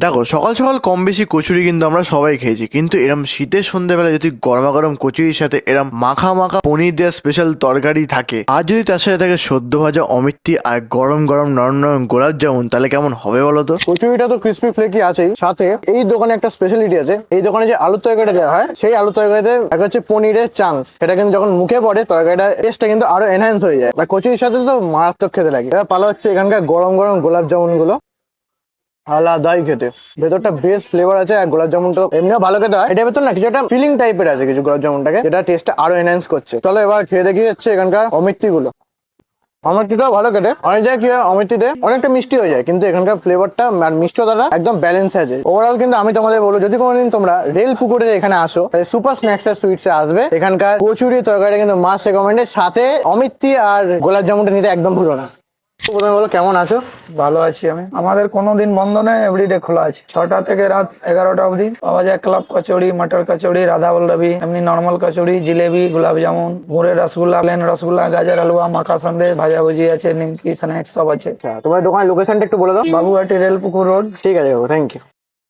দেখো, সকাল সকাল কম বেশি কচুরি কিন্তু আমরা সবাই খেয়েছি, কিন্তু এরম শীতের সন্ধ্যেবেলা যদি গরমা গরম কচুরির সাথে এরম মাখা মাখা পনির দেওয়া স্পেশাল তরকারি থাকে, আর যদি তার সাথে থাকে সদ্য ভাজা অমিত্তি আর গরম গরম নরম নরম গোলাপ জামুন, তাহলে কেমন হবে বলো তো? কচুরিটা তো ক্রিস্পি ফ্লেকি আছেই, সাথে এই দোকানে একটা স্পেশালিটি আছে। এই দোকানে যে আলু তরকারিটা দেওয়া হয়, সেই আলু তরকারিতে এক হচ্ছে পনিরের চাংস, সেটা কিন্তু যখন মুখে পড়ে তরকারিটার টেস্টটা কিন্তু আরো এনহ্যান্স হয়ে যায়। আর কচুরির সাথে তো মারাত্মক খেতে লাগে। এবার পালা হচ্ছে এখানকার গরম গরম গোলাপ জামুন গুলো, আলাদাই খেতে। ভেতরটা বেস্ট ফ্লেভার আছে, আর গোলাপ জামুনটা এমনিও ভালো খেতে হয়। এটার ভেতর না কিছু একটা ফিলিং টাইপের আছে কিছু গোলাপ জামুনটাকে, যেটা টেস্টটা আরো এনহ্যান্স করছে। চলো এবার খেয়ে দেখি হচ্ছে এখানকার অমিত্তি গুলো। অমিত্তিটাও ভালো খেতে। অনেক জায়গায় কি হয়, অমিত্তিতে অনেকটা মিষ্টি হয়ে যায়, কিন্তু এখানকার ফ্লেভারটা আর মিষ্টতাটা একদম ব্যালেন্স আছে। ওভারঅল কিন্তু আমি তোমাদের বলবো, যদি কোনোদিন তোমরা রেল পুকুরের এখানে আসো, তাহলে সুপার স্ন্যাক্স আর সুইটসে আসবে। এখানকার কচুরি তরকারিটা কিন্তু মাস্ট রেকমেন্ডেড, সাথে অমিত্তি আর গোলাপ জামুনটা নিতে একদম ভুলো না। প্রথমে বলো কেমন আছো? ভালো আছি আমি। আমাদের কোনো দিন বন্ধ নয়, এভরিডে খোলা আছে। 6টা থেকে রাত 11টা অবধি পাওয়া যায় ক্লাব কচুরি, মটর কচুরি, রাধা বল্লভী, এমনি নর্মাল কচুরি, জিলেবি, গোলাপ জামুন, গুড়ের রসগোল্লা, প্লেন রসগোল্লা, গাজর হালুয়া, মাখা সন্দেশ, ভাজা ভুজি আছে, নিমকি, স্ন্যাক্স সব আছে। আচ্ছা, তোমার দোকানের লোকেশনটা একটু বলে দাও। বাবুহাটি রেলপুকুর রোড। ঠিক আছে, থ্যাংক ইউ।